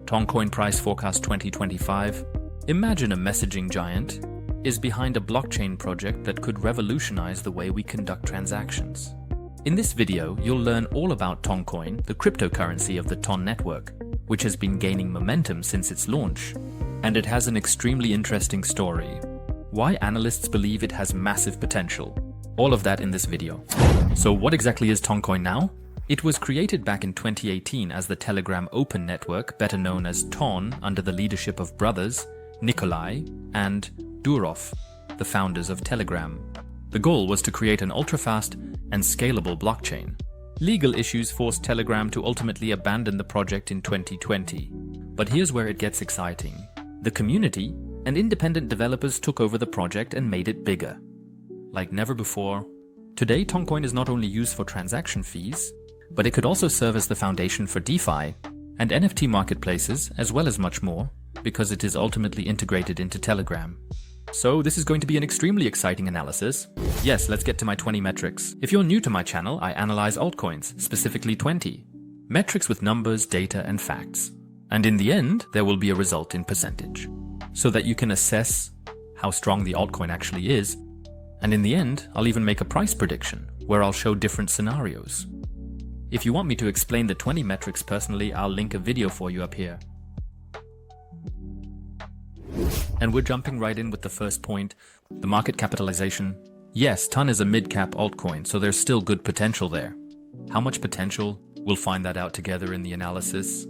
TONCOIN Price Forecast 2025. Imagine a messaging giant is behind a blockchain project that could revolutionize the way we conduct transactions. In this video, you'll learn all about TONCOIN, the cryptocurrency of the TON network, which has been gaining momentum since its launch. And it has an extremely interesting story. Why analysts believe it has massive potential. All of that in this video. So what exactly is TONCOIN now? It was created back in 2018 as the Telegram Open Network, better known as TON, under the leadership of brothers Nikolai and Durov, the founders of Telegram. The goal was to create an ultra-fast and scalable blockchain. Legal issues forced Telegram to ultimately abandon the project in 2020. But here's where it gets exciting. The community and independent developers took over the project and made it bigger. Like never before. Today, TONCOIN is not only used for transaction fees, but it could also serve as the foundation for DeFi and NFT marketplaces, as well as much more, because it is ultimately integrated into Telegram. So this is going to be an extremely exciting analysis. Yes, let's get to my 20 metrics. If you're new to my channel, I analyze altcoins, specifically 20. Metrics with numbers, data, and facts. And in the end, there will be a result in percentage, so that you can assess how strong the altcoin actually is. And in the end, I'll even make a price prediction, where I'll show different scenarios. If you want me to explain the 20 metrics personally, I'll link a video for you up here. And we're jumping right in with the first point, the market capitalization. Yes, TON is a mid-cap altcoin, so there's still good potential there. How much potential? We'll find that out together in the analysis.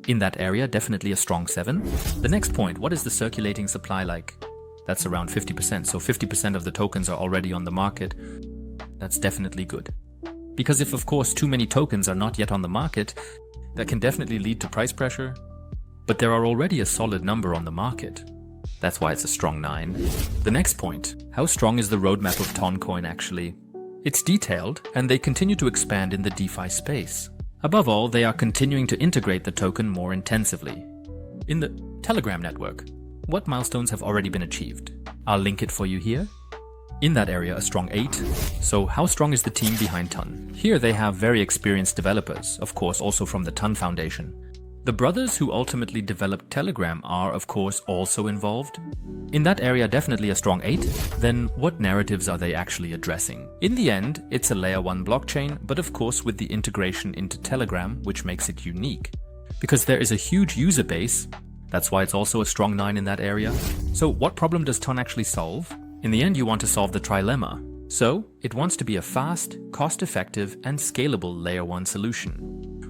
In that area, definitely a strong 7. The next point, what is the circulating supply like? That's around 50%, so 50% of the tokens are already on the market. That's definitely good. Because if, of course, too many tokens are not yet on the market, that can definitely lead to price pressure. But there are already a solid number on the market. That's why it's a strong 9. The next point, how strong is the roadmap of TONCOIN actually? It's detailed, and they continue to expand in the DeFi space. Above all, they are continuing to integrate the token more intensively. In the Telegram network, what milestones have already been achieved? I'll link it for you here. In that area, a strong 8. So how strong is the team behind TON? Here they have very experienced developers, of course also from the TON Foundation. The brothers who ultimately developed Telegram are, of course, also involved. In that area, definitely a strong 8. Then what narratives are they actually addressing? In the end, it's a layer 1 blockchain, but of course with the integration into Telegram, which makes it unique. Because there is a huge user base, that's why it's also a strong 9 in that area. So what problem does TON actually solve? In the end, you want to solve the trilemma. So it wants to be a fast, cost-effective, and scalable layer 1 solution,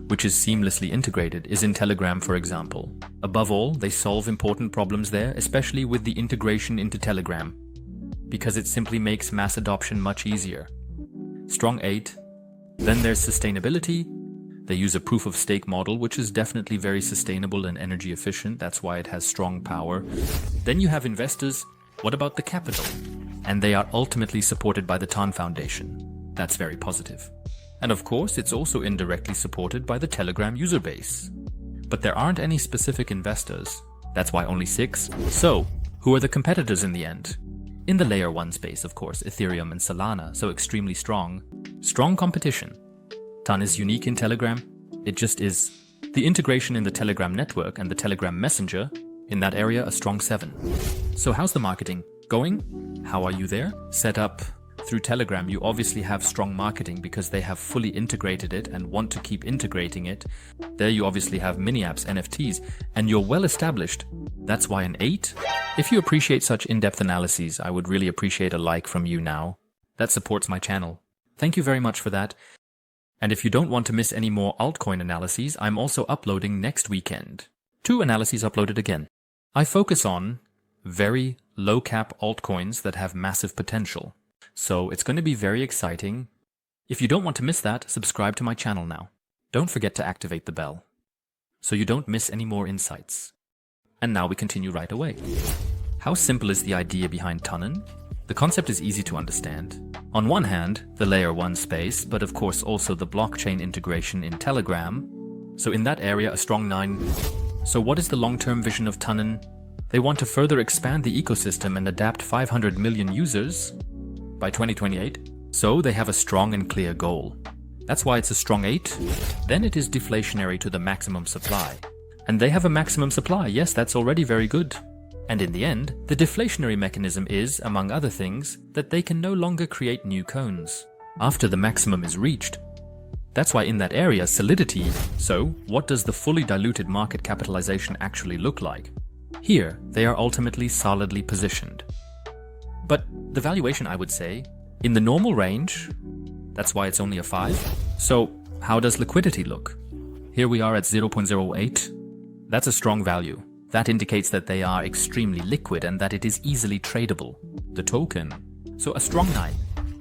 which is seamlessly integrated, is in Telegram, for example. Above all, they solve important problems there, especially with the integration into Telegram, because it simply makes mass adoption much easier. Strong 8. Then there's sustainability. They use a proof-of-stake model, which is definitely very sustainable and energy efficient. That's why it has strong power. Then you have investors. What about the capital? And they are ultimately supported by the TON Foundation. That's very positive. And of course, it's also indirectly supported by the Telegram user base. But there aren't any specific investors. That's why only 6. So, who are the competitors in the end? In the layer 1 space, of course, Ethereum and Solana, so extremely strong. Strong competition. TON is unique in Telegram. It just is. The integration in the Telegram network and the Telegram Messenger, in that area, a strong 7. So how's the marketing going? How are you there? Set up through Telegram, you obviously have strong marketing because they have fully integrated it and want to keep integrating it. There you obviously have mini apps, NFTs, and you're well established. That's why an 8. If you appreciate such in-depth analyses, I would really appreciate a like from you now. That supports my channel. Thank you very much for that. And if you don't want to miss any more altcoin analyses, I'm also uploading next weekend. 2 analyses uploaded again. I focus on very low-cap altcoins that have massive potential. So it's going to be very exciting. If you don't want to miss that, subscribe to my channel now. Don't forget to activate the bell, so you don't miss any more insights. And now we continue right away. How simple is the idea behind TONCOIN? The concept is easy to understand. On one hand, the layer 1 space, but of course also the blockchain integration in Telegram. So in that area, a strong 9. So what is the long-term vision of TONCOIN? They want to further expand the ecosystem and adapt 500 million users by 2028. So they have a strong and clear goal. That's why it's a strong 8. Then it is deflationary to the maximum supply. And they have a maximum supply. Yes, that's already very good. And in the end, the deflationary mechanism is, among other things, that they can no longer create new cones after the maximum is reached. That's why in that area, solidity. So, what does the fully diluted market capitalization actually look like? Here, they are ultimately solidly positioned. But the valuation, I would say, in the normal range, that's why it's only a 5. So, how does liquidity look? Here we are at 0.08. That's a strong value. That indicates that they are extremely liquid and that it is easily tradable. The token. So a strong 9.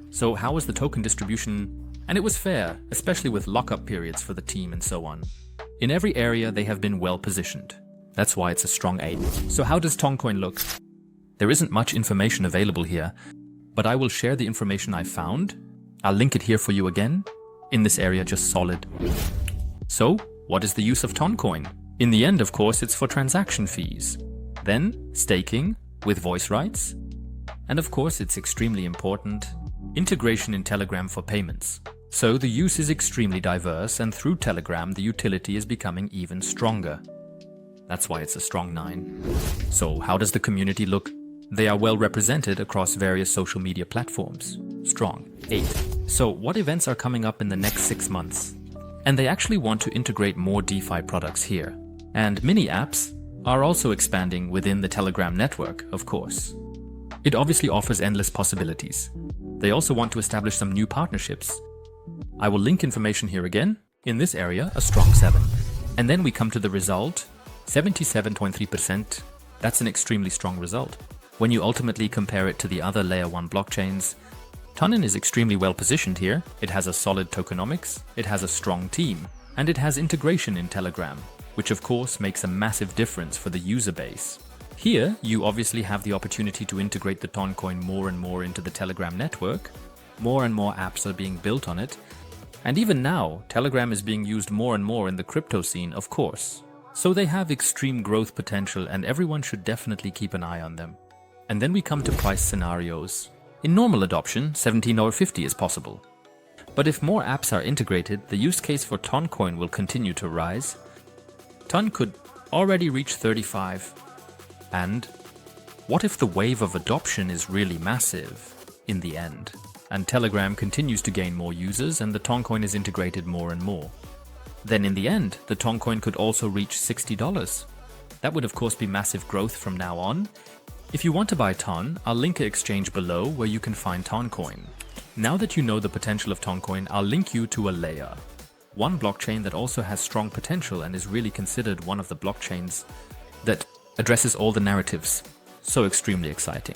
So how was the token distribution? And it was fair, especially with lockup periods for the team and so on. In every area they have been well positioned. That's why it's a strong 8. So how does TONCOIN look? There isn't much information available here, but I will share the information I found. I'll link it here for you again. In this area, just solid. So, what is the use of TONCOIN? In the end, of course, it's for transaction fees. Then, staking with voice rights. And of course, it's extremely important, integration in Telegram for payments. So the use is extremely diverse, and through Telegram, the utility is becoming even stronger. That's why it's a strong 9. So how does the community look? They are well represented across various social media platforms. Strong. 8. So what events are coming up in the next 6 months? And they actually want to integrate more DeFi products here. And mini apps are also expanding within the Telegram network, of course. It obviously offers endless possibilities. They also want to establish some new partnerships. I will link information here again. In this area, a strong 7. And then we come to the result, 77.3%. That's an extremely strong result. When you ultimately compare it to the other layer 1 blockchains, TONCOIN is extremely well positioned here. It has a solid tokenomics, it has a strong team, and it has integration in Telegram, which of course makes a massive difference for the user base. Here, you obviously have the opportunity to integrate the TONCOIN more and more into the Telegram network. More and more apps are being built on it. And even now, Telegram is being used more and more in the crypto scene, of course. So they have extreme growth potential and everyone should definitely keep an eye on them. And then we come to price scenarios. In normal adoption, $17.50 is possible. But if more apps are integrated, the use case for TONCOIN will continue to rise. TON could already reach 35. And what if the wave of adoption is really massive in the end? And Telegram continues to gain more users and the TONCOIN is integrated more and more. Then in the end, the TONCOIN could also reach $60. That would of course be massive growth from now on. If you want to buy TON, I'll link an exchange below where you can find TONCOIN. Now that you know the potential of TONCOIN, I'll link you to a layer. One blockchain that also has strong potential and is really considered one of the blockchains that addresses all the narratives. So extremely exciting.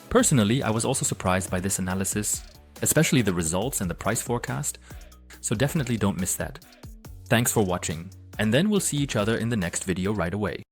Personally, I was also surprised by this analysis, especially the results and the price forecast. So definitely don't miss that. Thanks for watching, and then we'll see each other in the next video right away.